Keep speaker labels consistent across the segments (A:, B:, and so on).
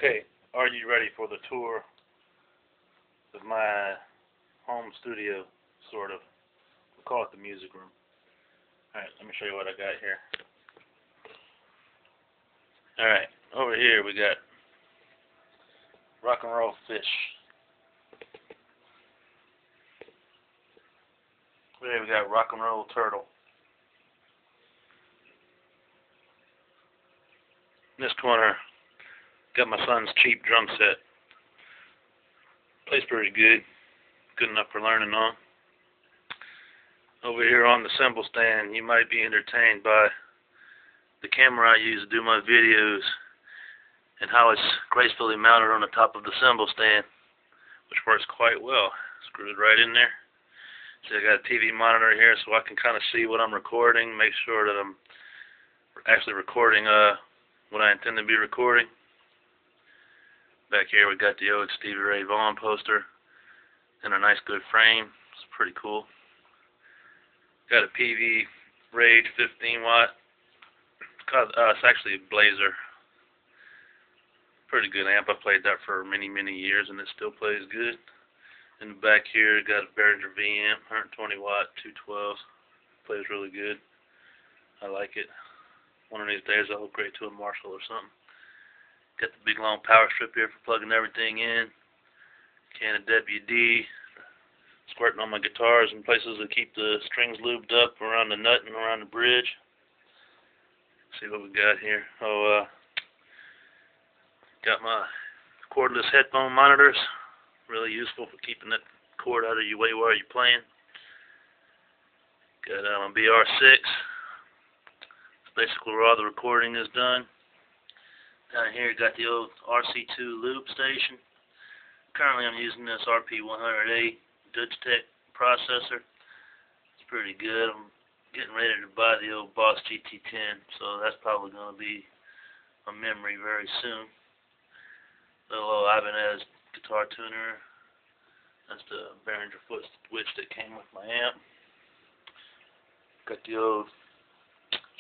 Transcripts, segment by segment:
A: Okay, are you ready for the tour of my home studio, sort of? We'll call it the music room. Alright, let me show you what I got here. Alright, over here we got rock and roll fish. Over here we got rock and roll turtle. In this corner, got my son's cheap drum set. Plays pretty good. Good enough for learning on. Over here on the cymbal stand, you might be entertained by the camera I use to do my videos and how it's gracefully mounted on the top of the cymbal stand, which works quite well. Screwed right in there. So I got a TV monitor here so I can kind of see what I'm recording, make sure that I'm actually recording what I intend to be recording. Back here we got the old Stevie Ray Vaughan poster in a nice good frame. It's pretty cool. Got a PV Rage 15 watt. It's actually a Blazer. Pretty good amp. I played that for many years and it still plays good. In the back here got a Behringer V amp, 120 watt, 212s. Plays really good. I like it. One of these days I'll upgrade to a Marshall or something. Got the big long power strip here for plugging everything in. Can of WD. Squirting on my guitars in places to keep the strings lubed up around the nut and around the bridge. See what we got here. Got my cordless headphone monitors. Really useful for keeping that cord out of your way while you're playing. Got my BR6. It's basically where all the recording is done. Down here got the old RC2 loop station. Currently I'm using this RP100A Digitech processor. It's pretty good. I'm getting ready to buy the old Boss GT10, so that's probably going to be a memory very soon. Little old Ibanez guitar tuner. That's the Behringer switch that came with my amp. Got the old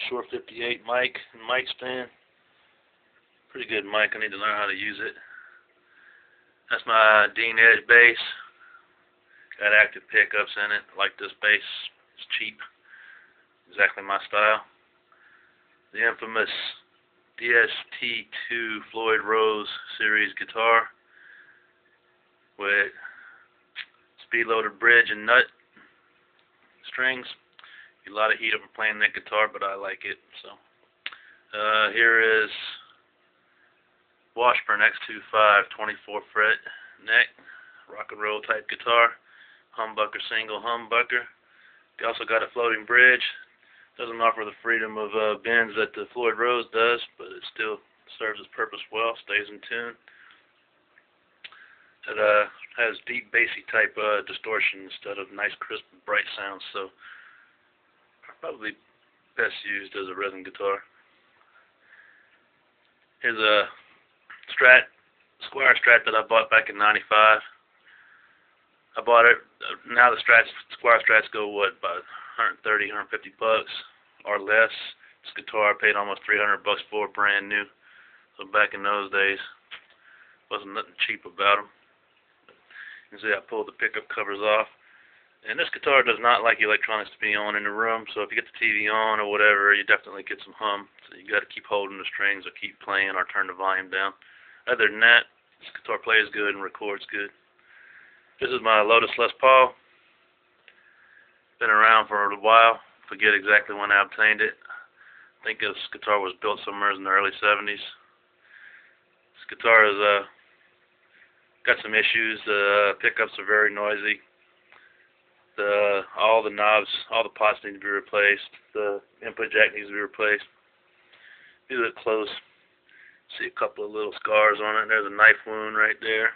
A: Shure 58 mic and mic stand. Pretty good mic. I need to learn how to use it. That's my Dean Edge bass. Got active pickups in it. I like this bass. It's cheap. Exactly my style. The infamous DST2 Floyd Rose series guitar with speed-loaded bridge and nut strings. A lot of heat over playing that guitar, but I like it. So here is Washburn X25 24 fret neck, rock and roll type guitar. Humbucker, single humbucker. You also got a floating bridge. Doesn't offer the freedom of bends that the Floyd Rose does, but it still serves its purpose well, stays in tune. It has deep bassy type distortion instead of nice crisp bright sounds, so probably best used as a rhythm guitar. Here's a Squire Strat that I bought back in '95. I bought it. Now the Squire Strats go what, about 130, 150 bucks or less. This guitar I paid almost 300 bucks for, brand new. So back in those days, wasn't nothing cheap about them. You can see I pulled the pickup covers off. And this guitar does not like electronics to be on in the room, so if you get the TV on or whatever, you definitely get some hum. So you got to keep holding the strings or keep playing or turn the volume down. Other than that, this guitar plays good and records good. This is my Lotus Les Paul. Been around for a while. Forget exactly when I obtained it. I think this guitar was built somewhere in the early 70s. This guitar has got some issues. The pickups are very noisy. All the knobs, all the pots need to be replaced. The input jack needs to be replaced. If you look close, see a couple of little scars on it. There's a knife wound right there.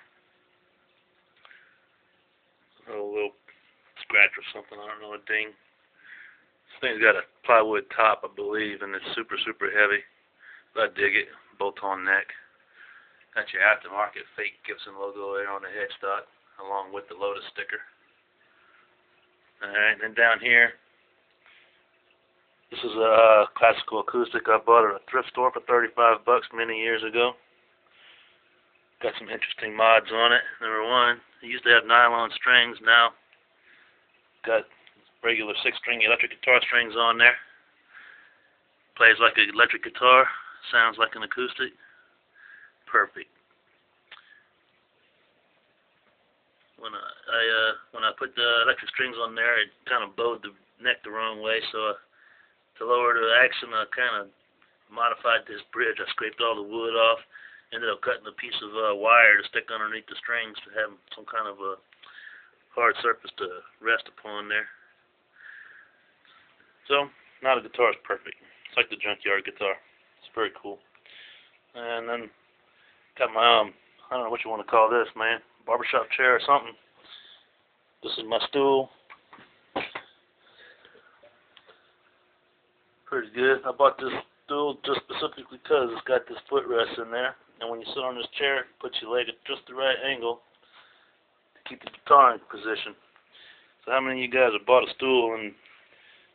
A: A little scratch or something, I don't know, a ding. This thing's got a plywood top, I believe, and it's super heavy. But I dig it. Bolt-on neck. Got your aftermarket fake Gibson logo there on the headstock, along with the Lotus sticker. Alright, and then down here, this is a classical acoustic I bought at a thrift store for 35 bucks many years ago. Got some interesting mods on it. Number one, it used to have nylon strings. Now got regular 6-string electric guitar strings on there. Plays like an electric guitar. Sounds like an acoustic. Perfect. When I put the electric strings on there, it kind of bowed the neck the wrong way. So to lower the action, I kind of modified this bridge. I scraped all the wood off. Ended up cutting a piece of wire to stick underneath the strings to have some kind of a hard surface to rest upon there. So now the guitar is perfect. It's like the junkyard guitar. It's very cool. And then got my I don't know what you want to call this, man. Barbershop chair or something. This is my stool. Pretty good. I bought this stool just specifically because it's got this footrest in there. And when you sit on this chair, it puts your leg at just the right angle to keep the guitar in position. So how many of you guys have bought a stool and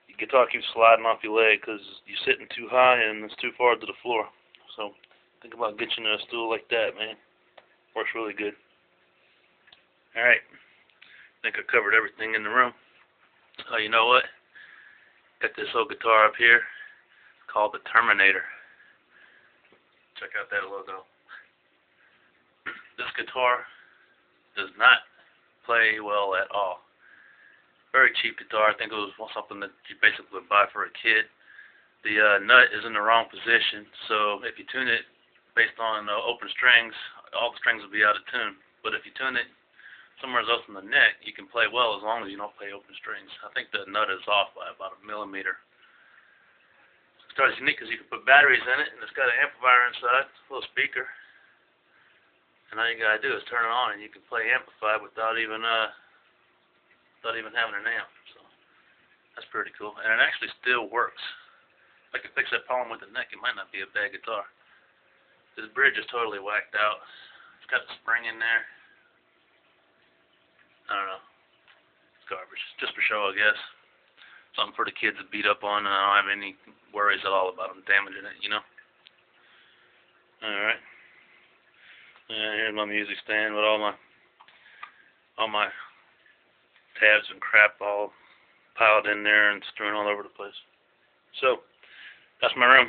A: your guitar keeps sliding off your leg because you're sitting too high and it's too far to the floor? So think about getting a stool like that, man. Works really good. Alright. I think I covered everything in the room. Oh, you know what? Got this old guitar up here called the Terminator. Check out that logo. This guitar does not play well at all. Very cheap guitar. I think it was something that you basically would buy for a kid. The nut is in the wrong position, so if you tune it based on open strings, all the strings will be out of tune. But if you tune it somewhere else in the neck, you can play well as long as you don't play open strings. I think the nut is off by about 1 millimeter. This guitar is unique because you can put batteries in it, and it's got an amplifier inside, a little speaker. And all you gotta do is turn it on, and you can play amplified without even having an amp. So that's pretty cool, and it actually still works. If I could fix that problem with the neck, it might not be a bad guitar. This bridge is totally whacked out. It's got a spring in there. I don't know. It's garbage. Just for show, I guess. Something for the kids to beat up on, and I don't have any worries at all about them damaging it, you know? Alright. Here's my music stand with all my tabs and crap all piled in there and strewn all over the place. So, that's my room.